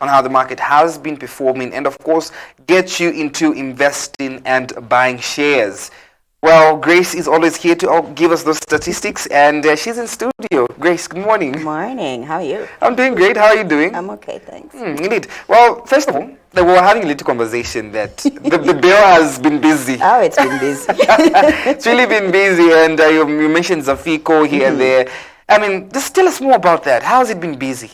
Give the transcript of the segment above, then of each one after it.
on how the market has been performing and, of course, get you into investing and buying shares. Well, Grace is always here to give us those statistics, and she's in studio. Grace, good morning. Good morning. How are you? I'm doing great. How are you doing? I'm okay, thanks. Indeed. Well, first of all, we were having a little conversation that the bill has been busy. Oh, it's been busy. It's really been busy, and you mentioned Zafiko here and there. I mean, just tell us more about that. How has it been busy?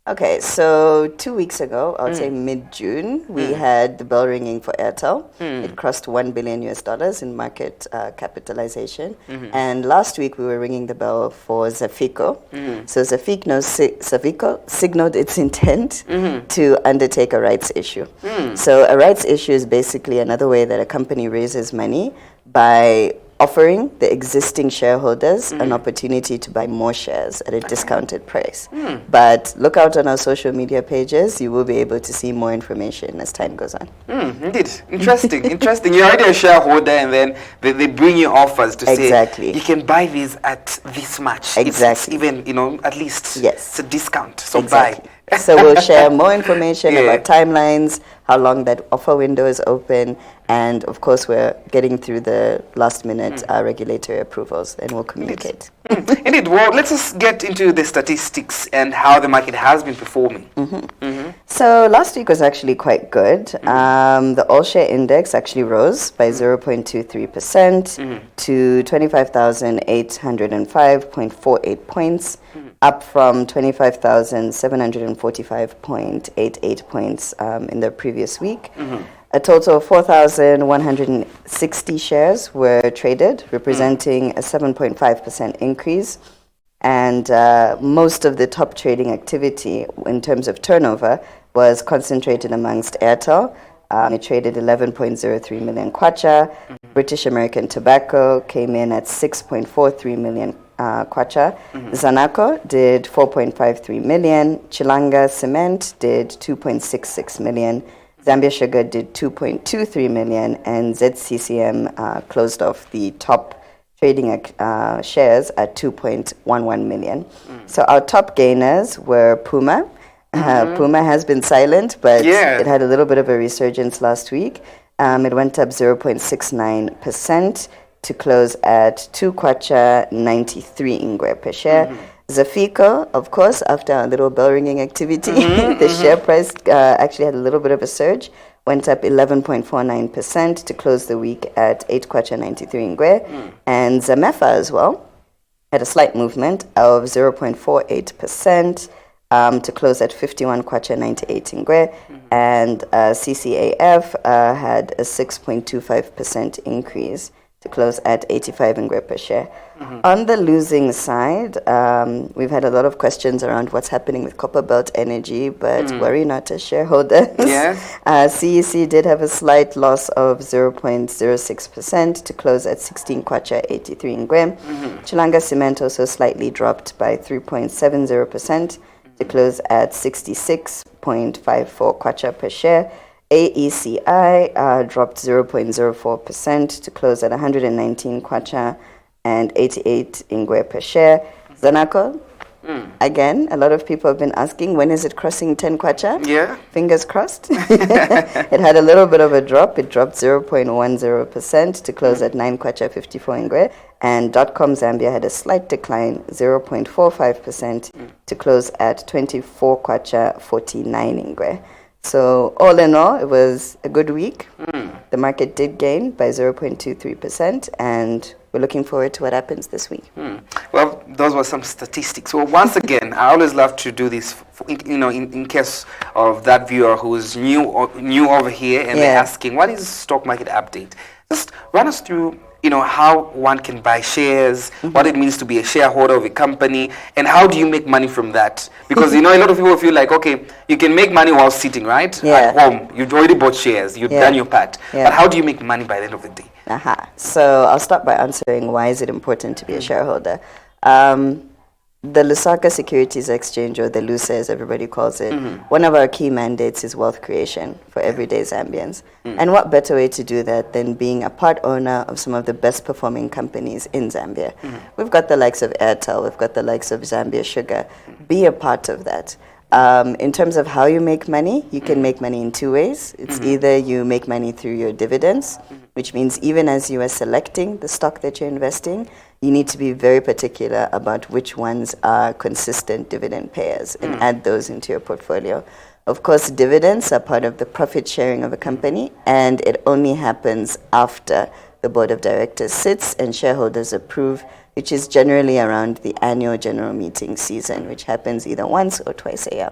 Okay, so 2 weeks ago, I would say mid-June, we had the bell ringing for Airtel. It crossed $1 billion in market capitalization. And last week, we were ringing the bell for Zaffico. So Zaffico signaled its intent to undertake a rights issue. So a rights issue is basically another way that a company raises money by offering the existing shareholders an opportunity to buy more shares at a discounted price. But look out on our social media pages. You will be able to see more information as time goes on. Indeed. Interesting. Interesting. You're already a shareholder, and then they bring you offers to say, you can buy these at this much. Exactly. It's even, at least it's a discount. So exactly. buy. So we'll share more information about timelines, how long that offer window is open, and of course we're getting through the last minute regulatory approvals, and we'll communicate. Indeed. Well, let's just get into the statistics and how the market has been performing. So last week was actually quite good. The all-share index actually rose by 0.23% to 25,805.48 points, up from 25,745.88 points in the previous week. A total of 4,160 shares were traded, representing a 7.5% increase. And most of the top trading activity in terms of turnover was concentrated amongst Airtel. It traded 11.03 million kwacha. British American Tobacco came in at 6.43 million kwacha. Zanaco did 4.53 million. Chilanga Cement did 2.66 million. Zambia Sugar did 2.23 million, and ZCCM closed off the top trading shares at 2.11 million. So our top gainers were Puma. Puma has been silent, but it had a little bit of a resurgence last week. It went up 0.69% to close at 2 kwacha 93 ingwe per share. Zaffico, of course, after a little bell ringing activity, the share price actually had a little bit of a surge, went up 11.49% to close the week at 8 kwacha 93 ingwe. And Zamefa as well had a slight movement of 0.48% to close at 51 kwacha 98 ingwe. And CCAF had a 6.25% increase to close at 85 ingwe per share. On the losing side, we've had a lot of questions around what's happening with Copperbelt Energy, but worry not as shareholders. CEC did have a slight loss of 0.06% to close at 16 kwacha 83 ingwe. Chilanga Cement also slightly dropped by 3.70% to close at 66.54 kwacha per share. AECI dropped 0.04% to close at 119 kwacha and 88 ingwe per share. Zanaco, again, a lot of people have been asking, when is it crossing 10 kwacha? Fingers crossed. It had a little bit of a drop. It dropped 0.10% to close at 9 kwacha 54 ingwe. And .com Zambia had a slight decline, 0.45% to close at 24 kwacha 49 ingwe. So all in all, it was a good week. The market did gain by 0.23%, and we're looking forward to what happens this week. Well, those were some statistics. Well, once again, I always love to do this, in case of that viewer who is new over here and they're asking, what is stock market update? Just run us through how one can buy shares, what it means to be a shareholder of a company, and how do you make money from that? Because, a lot of people feel like, okay, you can make money while sitting, right? At home. You've already bought shares. You've done your part. But how do you make money by the end of the day? So I'll start by answering why is it important to be a shareholder. The Lusaka Securities Exchange, or the LuSE as everybody calls it, one of our key mandates is wealth creation for everyday Zambians. And what better way to do that than being a part owner of some of the best performing companies in Zambia? We've got the likes of Airtel, we've got the likes of Zambia Sugar. Be a part of that. In terms of how you make money, you can make money in two ways. It's either you make money through your dividends, which means even as you are selecting the stock that you're investing, you need to be very particular about which ones are consistent dividend payers and add those into your portfolio. Of course, dividends are part of the profit sharing of a company, and it only happens after the board of directors sits and shareholders approve, which is generally around the annual general meeting season, which happens either once or twice a year.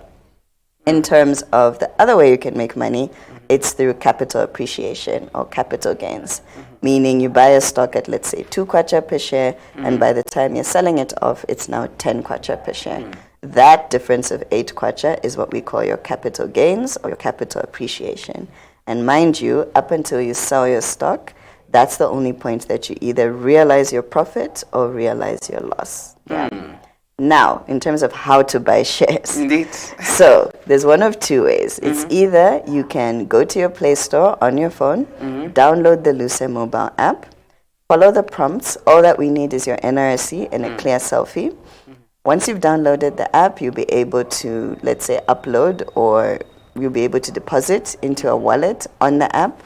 In terms of the other way you can make money, it's through capital appreciation or capital gains, meaning you buy a stock at, let's say, 2 kwacha per share, and by the time you're selling it off, it's now 10 kwacha per share. That difference of 8 kwacha is what we call your capital gains or your capital appreciation. And mind you, up until you sell your stock, that's the only point that you either realize your profit or realize your loss. Now, in terms of how to buy shares. Indeed. So, there's one of two ways. It's either you can go to your Play Store on your phone, download the LuSE mobile app, follow the prompts. All that we need is your NRSC and a clear selfie. Once you've downloaded the app, you'll be able to, let's say, upload, or you'll be able to deposit into a wallet on the app,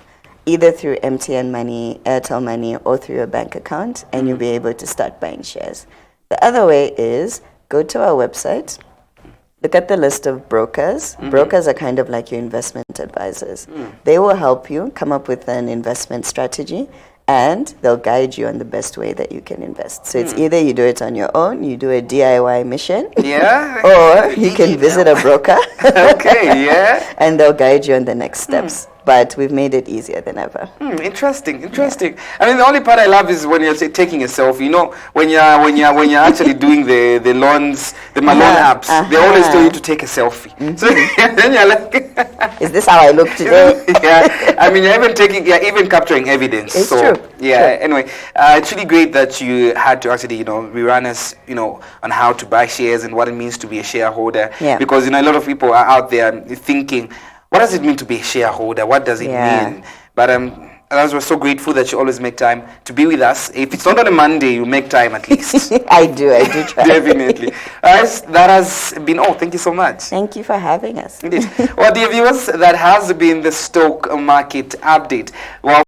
either through MTN Money, Airtel Money, or through your bank account, and you'll be able to start buying shares. The other way is go to our website, look at the list of brokers. Brokers are kind of like your investment advisors. They will help you come up with an investment strategy, and they'll guide you on the best way that you can invest. So it's either you do it on your own, you do a DIY mission, or you can visit a broker. And they'll guide you on the next steps. But we've made it easier than ever. Interesting. I mean, the only part I love is when you're taking a selfie. You know, when you're actually doing the loans, the Malone apps, they always tell you to take a selfie. So then you're like, is this how I look today? I mean, you're even capturing evidence. It's so true. Anyway, it's really great that you had to actually, rerun us, on how to buy shares and what it means to be a shareholder. Because a lot of people are out there thinking, what does it mean to be a shareholder? What does it mean? But we're so grateful that you always make time to be with us. If it's not on a Monday, you make time at least. I do try. Definitely. That has been all. Thank you so much. Thank you for having us. Indeed. Well, dear viewers, that has been the stock market update. Well,